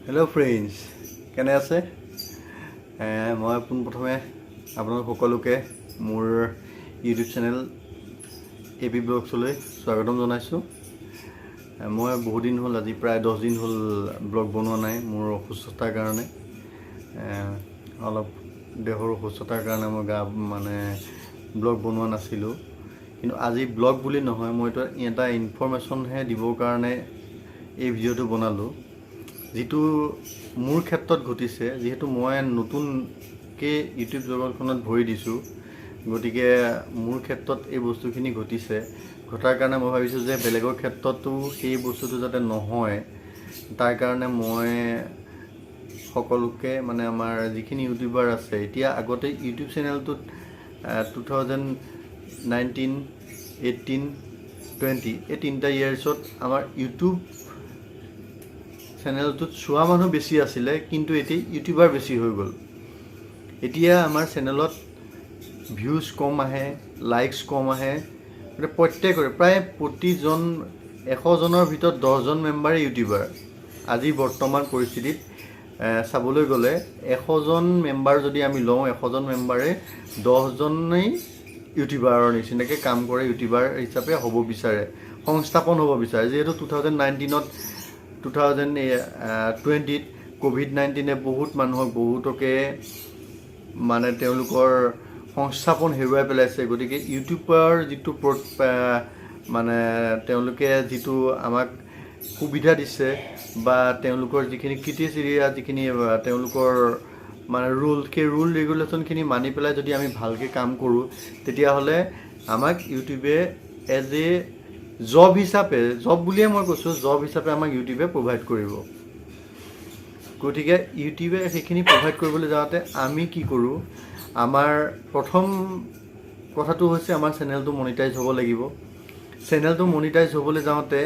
Hello friends, কেনে আছে? মই প্ৰথমে আপোনালোক সকলোকে মোৰ YouTube চেনেল AB ব্লগছলৈ স্বাগতম জনাইছোঁ। মই বহুত দিন হ'ল, আজি প্ৰায় 10 দিন হ'ল ব্লগ বনোৱা নাই মোৰ অসুস্থতাৰ কাৰণে। অলপ দেহৰ অসুস্থতাৰ কাৰণে মই ব্লগ বনোৱা নাছিলোঁ। কিন্তু আজি ব্লগ বুলি নহয়, মই এটা ইনফৰমেশ্যনহে দিবৰ কাৰণে এই ভিডিঅ'টো বনালোঁ। যিটো মোৰ ক্ষেত্ৰত ঘটিছে, যিহেতু মই নতুনকৈ ইউটিউব জগতখনত ভৰি দিছোঁ, গতিকে মোৰ ক্ষেত্ৰত এই বস্তুখিনি ঘটাৰ কাৰণে মই ভাবিছোঁ যে বেলেগৰ ক্ষেত্ৰতো সেই বস্তুটো যাতে নহয়, তাৰ কাৰণে মই সকলোকে আমাৰ যিখিনি ইউটিউবাৰ আছে, এতিয়া আগতে ইউটিউব চেনেলটোত 2019, 18, 20 এই তিনিটা ইয়াৰ্ছত আমাৰ ইউটিউব চেনেলটোত চোৱা মানুহ বেছি আছিলে, কিন্তু এতিয়া ইউটিউবাৰ বেছি হৈ গ'ল। এতিয়া আমাৰ চেনেলত ভিউজ কম আহে, লাইকছ কম আহে। প্ৰত্যেকৰে প্ৰায় প্ৰতিজন 100 জনৰ ভিতৰত 10 জন মেম্বাৰে ইউটিউবাৰ। আজি বৰ্তমান পৰিস্থিতিত চাবলৈ গ'লে 100 জন মেম্বাৰ যদি আমি লওঁ, 100 জন মেম্বাৰে 10 জনেই ইউটিউবাৰৰ নিচিনাকৈ কাম কৰে, ইউটিউবাৰ হিচাপে হ'ব বিচাৰে, সংস্থাপন হ'ব বিচাৰে। যিহেতু 2019ত 2020ত COVID-19 বহুতকে তেওঁলোকৰ সংস্থাপন হেৰুৱাই পেলাইছে। গতিকে ইউটিউবৰ যিটো তেওঁলোকে যিটো আমাক সুবিধা দিছে বা তেওঁলোকৰ যিখিনি ক্ৰাইটেৰিয়া, যিখিনি তেওঁলোকৰ ৰুল, সেই ৰুল ৰেগুলেশ্যনখিনি মানি পেলাই যদি আমি ভালকৈ কাম কৰোঁ, তেতিয়াহ'লে আমাক ইউটিউবে এজ এ জব হিচাপে, জব বুলিয়ে মই কৈছোঁ, জব হিচাপে আমাক ইউটিউবে প্ৰভাইড কৰিব। গতিকে ইউটিউবে সেইখিনি প্ৰভাইড কৰিবলৈ যাওঁতে আমি কি কৰোঁ, আমাৰ প্ৰথম কথাটো হৈছে আমাৰ চেনেলটো মনিটাইজ হ'ব লাগিব। চেনেলটো মনিটাইজ হ'বলৈ যাওঁতে,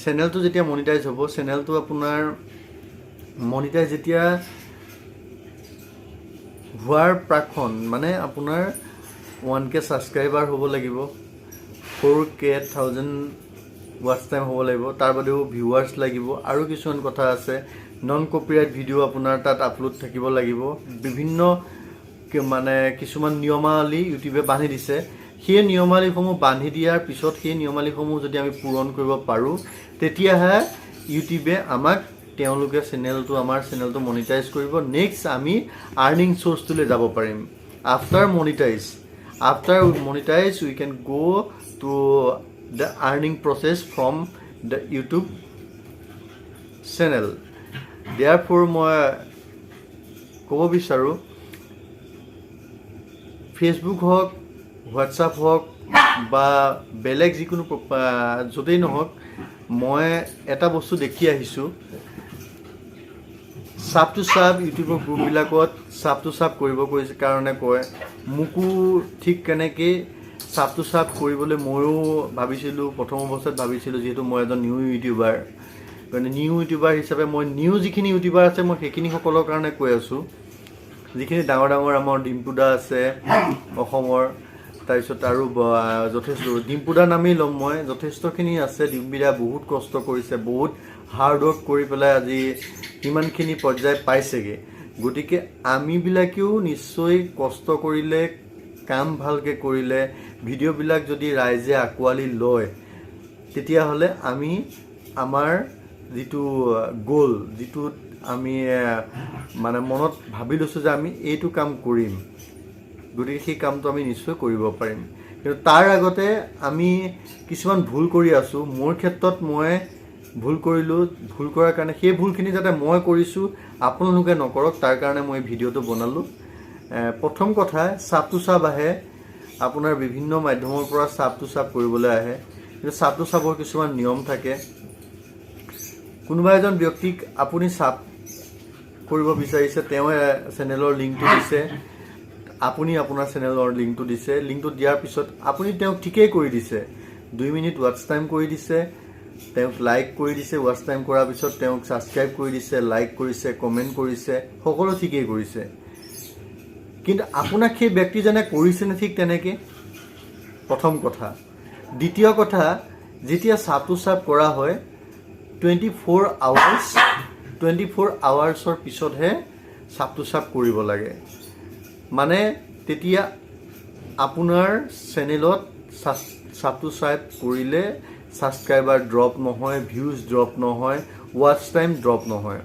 চেনেলটো যেতিয়া মনিটাইজ হ'ব, চেনেলটো আপোনাৰ মনিটাইজ যেতিয়া হোৱাৰ প্ৰাকখন আপোনাৰ 1K ছাবস্ক্ৰাইবাৰ হ'ব লাগিব, 4,000 ৱাটচ টাইম হ'ব লাগিব, তাৰ বাদেও ভিউৱাৰ্ছ লাগিব, আৰু কিছুমান কথা আছে। নন কপিৰাইট ভিডিঅ' আপোনাৰ তাত আপলোড থাকিব লাগিব। বিভিন্ন কিছুমান নিয়মাৱলী ইউটিউবে বান্ধি দিছে। সেই নিয়মাৱলীসমূহ বান্ধি দিয়াৰ পিছত সেই নিয়মাৱলীসমূহ যদি আমি পূৰণ কৰিব পাৰোঁ, তেতিয়াহে ইউটিউবে আমাক আমাৰ চেনেলটো মনিটাইজ কৰিব। নেক্সট আমি আৰ্নিং চ'ৰ্চটোলৈ যাব পাৰিম। After monetize we can go to the earning process from the YouTube channel. Therefore মই ক'ব বিচাৰোঁ, ফেচবুক হওক, হোৱাটছআপ হওক বা বেলেগ যিকোনো য'তেই নহওক, মই এটা বস্তু দেখি আহিছোঁ, চাব ইউটিউবৰ গ্ৰুপবিলাকত চাব কৰিব কাৰণে কয়। মোকো ঠিক তেনেকৈ চাব কৰিবলৈ ময়ো ভাবিছিলোঁ, প্ৰথম অৱস্থাত ভাবিছিলোঁ, যিহেতু মই এজন নিউ ইউটিউবাৰ। নিউ ইউটিউবাৰ হিচাপে মই যিখিনি ইউটিউবাৰ আছে, মই সেইখিনি সকলৰ কাৰণে কৈ আছোঁ। যিখিনি ডাঙৰ আমাৰ ডিম্পুদা আছে অসমৰ, তাৰপিছত আৰু যথেষ্ট ডিম্পুদাৰ নামেই ল'ম মই, যথেষ্টখিনি আছে। ডিম্পুদা বহুত কষ্ট কৰিছে, বহুত হাৰ্ডৱৰ্ক কৰি পেলাই আজি ইমানখিনি পৰ্যায় পাইছেগৈ। গতিকে আমিবিলাকেও নিশ্চয় কষ্ট কৰিলে, কাম ভালকৈ কৰিলে, ভিডিঅ'বিলাক যদি ৰাইজে আঁকোৱালি লয়, তেতিয়াহ'লে আমি আমাৰ যিটো গ'ল, যিটো আমি মনত ভাবি লৈছোঁ যে আমি এইটো কাম কৰিম, গতিকে সেই কামটো আমি নিশ্চয় কৰিব পাৰিম। কিন্তু তাৰ আগতে আমি কিছুমান ভুল কৰি আছোঁ। মোৰ ক্ষেত্ৰত মই ভুল কৰিলোঁ। ভুল কৰাৰ কাৰণে সেই ভুলখিনি যাতে মই কৰিছোঁ, আপোনালোকে নকৰক, তাৰ কাৰণে মই ভিডিঅ'টো বনালোঁ। প্ৰথম কথা, চাব আহে আপোনাৰ বিভিন্ন মাধ্যমৰ পৰা চাব কৰিবলৈ আহে, কিন্তু চাবৰ কিছুমান নিয়ম থাকে। কোনোবা এজন ব্যক্তিক আপুনি চাব কৰিব বিচাৰিছে, তেওঁ চেনেলৰ লিংকটো দিছে, আপুনি আপোনাৰ চেনেলৰ লিংকটো দিছে। লিংকটো দিয়াৰ পিছত আপুনি তেওঁক ঠিকেই কৰি দিছে, 2 মিনিট ৱাটচ টাইম কৰি দিছে, তেওঁক লাইক কৰি দিছে, ৱাটচ টাইম কৰাৰ পিছত তেওঁক ছাবস্ক্ৰাইব কৰি দিছে, লাইক কৰিছে, কমেণ্ট কৰিছে, সকলো ঠিকেই কৰিছে। কিন্তু আপোনাক সেই ব্যক্তিজনে কৰিছেনে ঠিক তেনেকৈ? প্ৰথম কথা। দ্বিতীয় কথা, যেতিয়া চাব কৰা হয়, 24 আৱাৰ্ছ 24 আৱাৰ্ছৰ পিছতহে ছাবস্ক্ৰাইব কৰিব লাগে মানে তেতিয়া আপোনাৰ চেনেলত ছাবস্ক্ৰাইব কৰিলে ছাবস্ক্ৰাইবাৰ ড্ৰপ নহয় ভিউজ ড্ৰপ নহয় ৱাচ টাইম ড্ৰপ নহয়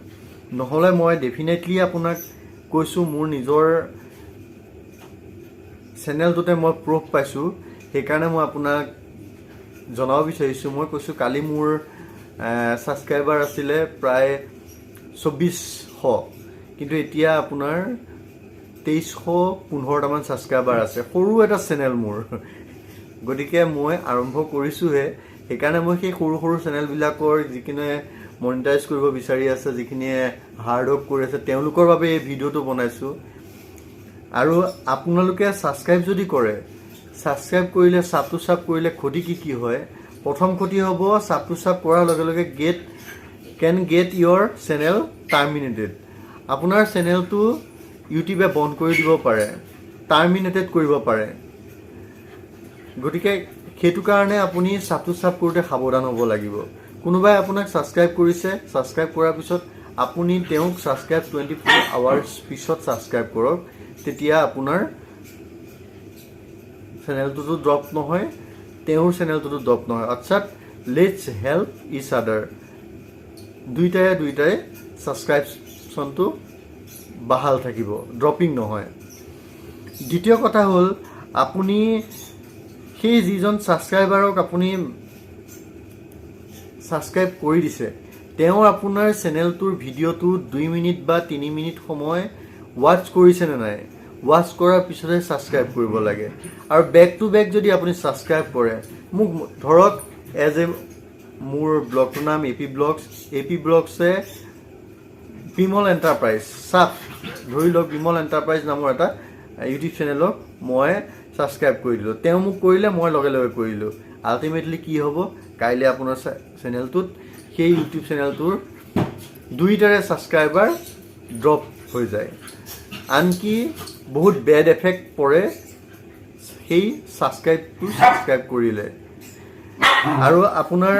নহ'লে মই ডেফিনেটলি আপোনাক কৈছোঁ মোৰ নিজৰ চেনেলটোতে মই প্ৰুফ পাইছোঁ সেইকাৰণে মই আপোনাক জনাব বিচাৰিছোঁ মই কৈছোঁ কালি মোৰ ছাবস্ক্ৰাইবাৰ আছিলে প্ৰায় 2400 কিন্তু এতিয়া আপোনাৰ 2315টামান ছাবস্ক্ৰাইবাৰ আছে সৰু এটা চেনেল মোৰ গতিকে মই আৰম্ভ কৰিছোঁহে সেইকাৰণে মই সেই সৰু সৰু চেনেলবিলাকৰ যিখিনিয়ে মনিটাইজ কৰিব বিচাৰি আছে যিখিনিয়ে হাৰ্ড ৱৰ্ক কৰি আছে তেওঁলোকৰ বাবে এই ভিডিঅ'টো বনাইছোঁ আৰু আপোনালোকে ছাবস্ক্ৰাইব যদি কৰে ছাবস্ক্ৰাইব কৰিলে ছাবস্ক্ৰাইব কৰিলে ক্ষতি কি হয় প্ৰথম ক্ষতি হ'ব ছাবস্ক্ৰাইব কৰাৰ লগে লগে কেন গেট ইয়ৰ চেনেল টাৰ্মিনেটেড আপোনাৰ চেনেলটো ইউটিউবে বন্ধ কৰি দিব পাৰে টাৰ্মিনেটেড কৰিব পাৰে গতিকে সেইটো কাৰণে আপুনি ছাবস্ক্ৰাইব কৰোঁতে সাৱধান হ'ব লাগিব কোনোবাই আপোনাক ছাবস্ক্ৰাইব কৰিছে ছাবস্ক্ৰাইব কৰাৰ পিছত আপুনি তেওঁক ছাবস্ক্ৰাইব 24 আৱাৰ্ছ পিছত ছাবস্ক্ৰাইব কৰক তেতিয়া আপোনাৰ চেনেলটোতো ড্ৰপ নহয় তেওঁৰ চেনেলটোতো ড্ৰপ নহয় অৰ্থাৎ লেটছ হেল্প ইচ আদাৰ দুইটাই ছাবস্ক্ৰাইবশ্যনটো বাহাল থাকিব ড্ৰপিং নহয় দ্বিতীয় কথা হ'ল আপুনি সেই যিজন ছাবস্ক্ৰাইবাৰক আপুনি ছাবস্ক্ৰাইব কৰি দিছে তেওঁ আপোনাৰ চেনেলটোৰ ভিডিঅ'টো 2 মিনিট বা 3 মিনিট সময় ৱাচ কৰিছেনে নাই ৱাচ কৰাৰ পিছতহে ছাবস্ক্ৰাইব কৰিব লাগে আৰু বেক টু বেক যদি আপুনি ছাবস্ক্ৰাইব কৰে মোক ধৰক মোৰ ব্লগটোৰ নাম এপি ব্লগছে বিমল এণ্টাৰপ্ৰাইজ ধৰি লওক বিমল এণ্টাৰপ্ৰাইজ নামৰ এটা ইউটিউব চেনেলক মই ছাবস্ক্ৰাইব কৰি দিলোঁ তেওঁ মোক কৰিলে মই লগে লগে কৰিলোঁ আল্টিমেটলি কি হ'ব কাইলৈ আপোনাৰ চেনেলটোত সেই ইউটিউব চেনেলটোৰ দুইটাৰে ছাবস্ক্ৰাইবাৰ ড্ৰপ হৈ যায় আনকি বহুত বেড এফেক্ট পৰে সেই ছাবস্ক্ৰাইব কৰিলে আৰু আপোনাৰ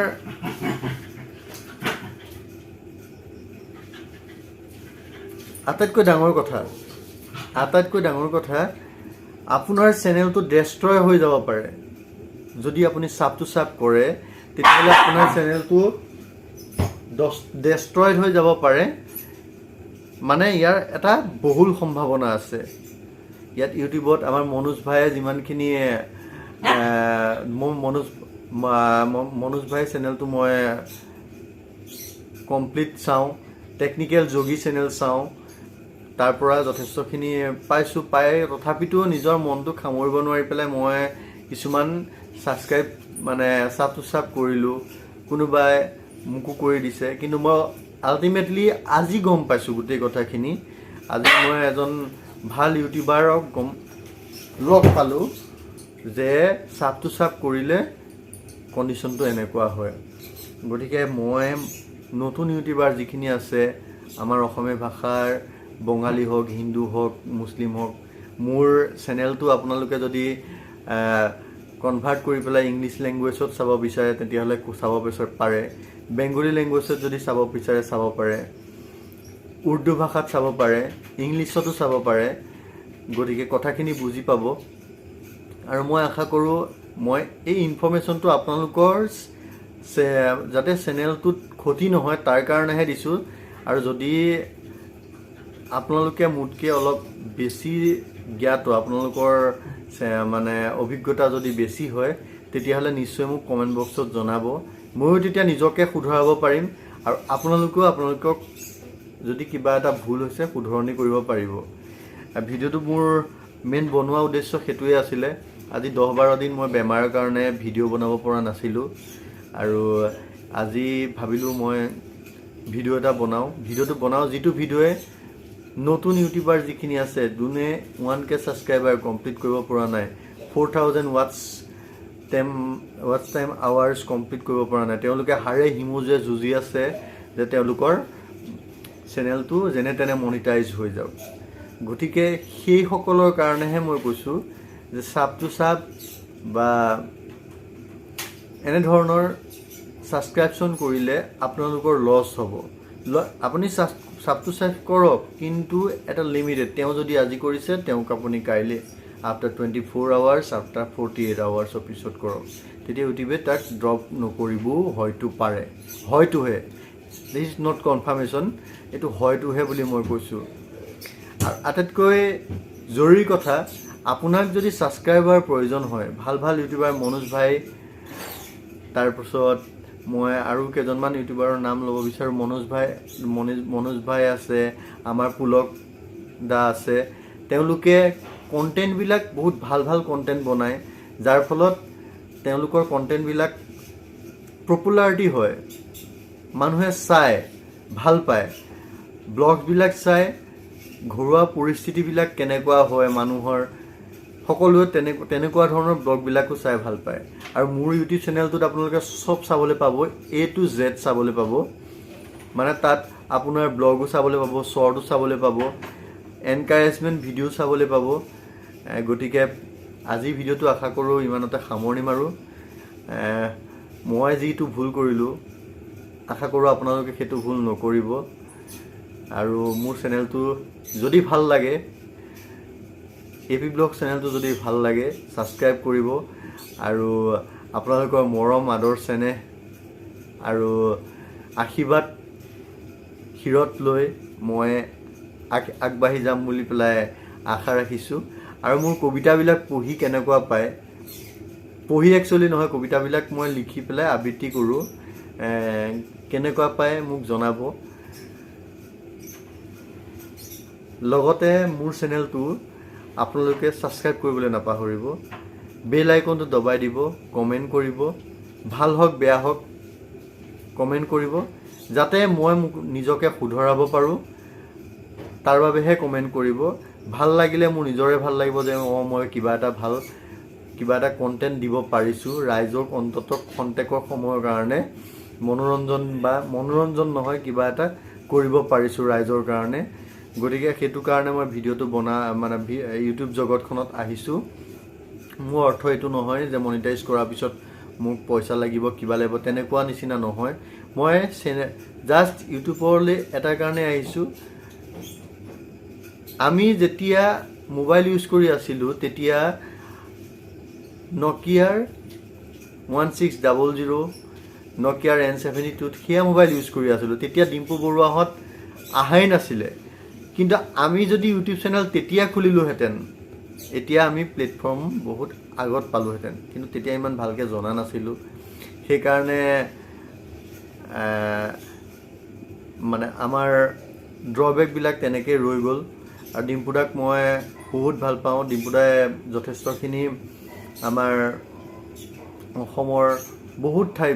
আটাইতকৈ ডাঙৰ কথা আপোনাৰ চেনেলটো ডেষ্ট্ৰয় হৈ যাব পাৰে যদি আপুনি ছাবস্ক্ৰাইব কৰে তেতিয়াহ'লে আপোনাৰ চেনেলটো ডেষ্ট্ৰয়ড হৈ যাব পাৰে মানে ইয়াৰ এটা বহুল সম্ভাৱনা আছে ইয়াত ইউটিউবত আমাৰ মনোজ ভাইয়ে যিমানখিনি মনোজ ভাই চেনেলটো মই কমপ্লিট চাওঁ টেকনিকেল যোগী চেনেল চাওঁ তাৰ পৰা যথেষ্টখিনি পাই তথাপিতো নিজৰ মনটো সামৰিব নোৱাৰি পেলাই মই কিছুমান ছাবস্ক্ৰাইব কৰিলোঁ কোনোবাই মোকো কৰি দিছে কিন্তু মই আল্টিমেটলি আজি গম পাইছোঁ গোটেই কথাখিনি আজি মই এজন ভাল ইউটিউবাৰক লগ পালোঁ যে ছাবস্ক্ৰাইব কৰিলে কণ্ডিশ্যনটো এনেকুৱা হয় গতিকে মই নতুন ইউটিউবাৰ যিখিনি আছে আমাৰ অসমীয়া ভাষাৰ বঙালী হওক হিন্দু হওক মুছলিম হওক মোৰ চেনেলটো আপোনালোকে যদি কনভাৰ্ট কৰি পেলাই ইংলিছ লেংগুৱেজত চাব বিচাৰে তেতিয়াহ'লে চাব পাৰে বেংগলী লেংগুৱেজত যদি চাব বিচাৰে চাব পাৰে উৰ্দু ভাষাত চাব পাৰে ইংলিছতো চাব পাৰে গতিকে কথাখিনি বুজি পাব আৰু মই আশা কৰোঁ মই এই ইনফৰ্মেশ্যনটো আপোনালোকৰ যাতে চেনেলটোত ক্ষতি নহয় তাৰ কাৰণেহে দিছোঁ আৰু যদি আপোনালোকে মোতকৈ অলপ বেছি জ্ঞাত আপোনালোকৰ অভিজ্ঞতা যদি বেছি হয় তেতিয়াহ'লে নিশ্চয় মোক কমেণ্ট বক্সত জনাব ময়ো তেতিয়া নিজকে শুধৰাব পাৰিম আৰু আপোনালোকক যদি কিবা এটা ভুল হৈছে শুধৰণি কৰিব পাৰিব ভিডিঅ'টো মোৰ মেইন বনোৱা উদ্দেশ্য সেইটোৱে আছিলে আজি 10-12 দিন মই বেমাৰৰ কাৰণে ভিডিঅ' বনাব পৰা নাছিলোঁ আৰু আজি ভাবিলোঁ মই ভিডিঅ' এটা ভিডিঅ'টো বনাওঁ যিটো ভিডিঅ'য়ে নতুন ইউটিউবাৰ যিখিনি আছে যোনে 1K ছাবস্ক্ৰাইবাৰ কমপ্লিট কৰিব পৰা নাই 4000 ৱাচ টাইম আৱাৰ্ছ কমপ্লিট কৰিব পৰা নাই তেওঁলোকে হাড়ে হিমুজে যুঁজি আছে যে তেওঁলোকৰ চেনেলটো যেনে তেনে মনিটাইজ হৈ যাওক গতিকে সেইসকলৰ কাৰণেহে মই কৈছোঁ যে ছাব বা এনেধৰণৰ ছাবস্ক্ৰিপশ্যন কৰিলে আপোনালোকৰ লছ হ'ব আপুনি ছাবস্ক্ৰাইব কৰক, কিন্তু এটা লিমিটেড। তেওঁ যদি আজি কৰিছে, তেওঁক আপুনি কাইলৈ আফটাৰ 24 আৱাৰ্ছ, আফটাৰ 48 আৱাৰ্ছৰ পিছত কৰক। তেতিয়া ইউটিউবে তাক ড্ৰপ নকৰিবও হয়তো পাৰে, হয়তোহে। দিছ ইজ নট কনফাৰ্মেশ্যন, এইটো হয়তোহে বুলি মই কৈছোঁ। আৰু আটাইতকৈ জৰুৰী কথা, আপোনাক যদি ছাবস্ক্ৰাইবাৰ প্ৰয়োজন হয়, ভাল ভাল ইউটিউবাৰ মনোজ ভাই, তাৰপিছত মই আৰু কেইজনমান ইউটিউবাৰৰ নাম ল'ব বিচাৰোঁ। মনোজ ভাই আছে, আমাৰ পুলক দা আছে। তেওঁলোকে কণ্টেণ্টবিলাক বহুত ভাল ভাল কণ্টেণ্ট বনায়, যাৰ ফলত তেওঁলোকৰ কণ্টেণ্টবিলাক পপুলাৰিটি হয়, মানুহে চায়, ভাল পায়। ব্লগবিলাক চায়, ঘৰুৱা পৰিস্থিতিবিলাক কেনেকুৱা হয় মানুহৰ, সকলোৱে তেনেকুৱা ধৰণৰ ব্লগবিলাকো চাই ভাল পায়। আৰু মোৰ ইউটিউব চেনেলটোত আপোনালোকে চব চাবলৈ পাব, A to Z চাবলৈ পাব। মানে তাত আপোনাৰ ব্লগো চাবলৈ পাব, শ্বৰ্টো চাবলৈ পাব, এনকাৰেজমেণ্ট ভিডিঅ' চাবলৈ পাব। গতিকে আজিৰ ভিডিঅ'টো আশা কৰোঁ ইমানতে সামৰণি মাৰোঁ। মই যিটো ভুল কৰিলোঁ, আশা কৰোঁ আপোনালোকে সেইটো ভুল নকৰিব। আৰু মোৰ চেনেলটো যদি ভাল লাগে, AP ব্লগ চেনেলটো যদি ভাল লাগে, ছাবস্ক্ৰাইব কৰিব। আৰু আপোনালোকৰ মৰম, আদৰ, চেনেহ আৰু আশীৰ্বাদ শিৰত লৈ মই আগবাঢ়ি যাম বুলি পেলাই আশা ৰাখিছোঁ। আৰু মোৰ কবিতাবিলাক পঢ়ি কেনেকুৱা পায়, পঢ়ি একচুৱেলি নহয়, কবিতাবিলাক মই লিখি পেলাই আবৃত্তি কৰোঁ, কেনেকুৱা পায় মোক জনাব। লগতে মোৰ চেনেলটো আপোনালোকে ছাবস্ক্ৰাইব কৰিবলৈ নাপাহৰিব, বেল আইকনটো দবাই দিব, কমেণ্ট কৰিব, ভাল হওক বেয়া হওক কমেণ্ট কৰিব, যাতে মই মোক নিজকে শুধৰাব পাৰোঁ। তাৰ বাবেহে কমেণ্ট কৰিব। ভাল লাগিলে মোৰ নিজৰে ভাল লাগিব যে মই কিবা এটা কণ্টেণ্ট দিব পাৰিছোঁ ৰাইজৰ, অন্ততঃ খন্তেকৰ সময়ৰ কাৰণে মনোৰঞ্জন নহয়, কিবা এটা কৰিব পাৰিছোঁ ৰাইজৰ কাৰণে। গতিকে সেইটো কাৰণে মই ভিডিঅ'টো ইউটিউব জগতখনত আহিছোঁ। মোৰ অৰ্থ এইটো নহয় যে মনিটাইজ কৰাৰ পিছত মোক পইচা লাগিব, কিবা লাগিব, তেনেকুৱা নিচিনা নহয়। মই জাষ্ট ইউটিউবলৈ এটাৰ কাৰণে আহিছোঁ। আমি যেতিয়া মোবাইল ইউজ কৰি আছিলোঁ, তেতিয়া নকিয়াৰ 1600, নকিয়াৰ N72 সেয়া মোবাইল ইউজ কৰি আছিলোঁ। তেতিয়া ডিম্পু বৰুৱাহঁত আহাই নাছিলে। কিন্তু আমি যদি ইউটিউব চেনেল তেতিয়া খুলিলোহেঁতেন, এতিয়া আমি প্লেটফৰ্ম বহুত আগত পালোহেঁতেন। কিন্তু তেতিয়া ইমান ভালকৈ জনা নাছিলোঁ। সেইকাৰণে আমাৰ ড্ৰবেকবিলাক তেনেকৈ ৰৈ গ'ল। আৰু ডিম্পুদাক মই বহুত ভাল পাওঁ। ডিম্পুদাই যথেষ্টখিনি আমাৰ অসমৰ বহুত ঠাই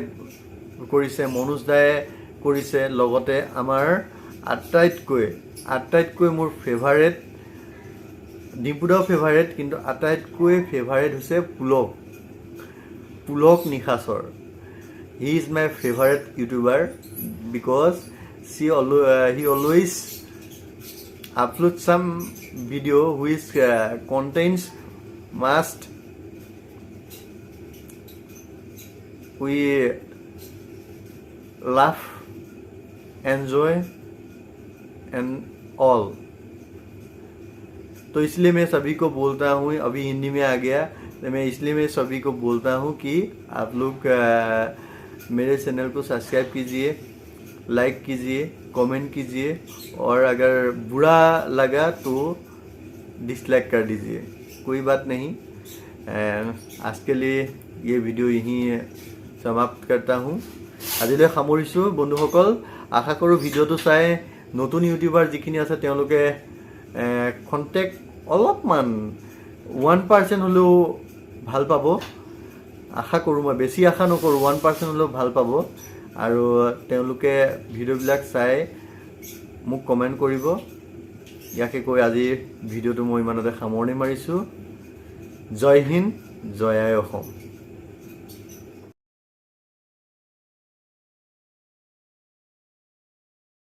কৰিছে, মনোজ দায়ে কৰিছে। লগতে আমাৰ আটাইতকৈ মোৰ ফেভাৰেট, ডিম্পুদাও ফেভাৰেট, কিন্তু আটাইতকৈ ফেভাৰেট হৈছে Pulak Nishachar. He is my favourite YouTuber because he always upload some video which contains must we laugh, enjoy and all. तो इसलिए मैं सभी को बोलता हूँ, अभी हिंदी में आ गया, मैं सभी को बोलता हूँ कि आप लोग मेरे चैनल को सब्सक्राइब कीजिए, लाइक कीजिए, कमेंट कीजिए, और अगर बुरा लगा तो डिसलाइक कर दीजिए, कोई बात नहीं। आज के लिए ये वीडियो यहीं समाप्त करता हूँ। আজিলৈ সামৰিছোঁ বন্ধুসকল। আশা কৰোঁ ভিডিঅ'টো চাই নতুন ইউটিউবাৰ যিখিনি আছে তেওঁলোকে কণ্টেক্ট অলপমান 1% হ'লেও ভাল পাব। আশা কৰোঁ, মই বেছি আশা নকৰোঁ, 1% হ'লেও ভাল পাব। আৰু তেওঁলোকে ভিডিঅ'বিলাক চাই মোক কমেণ্ট কৰিব। ইয়াকে কৈ আজিৰ ভিডিঅ'টো মই ইমানতে সামৰণি মাৰিছোঁ। জয় হিন্দ, জয় আই অসম।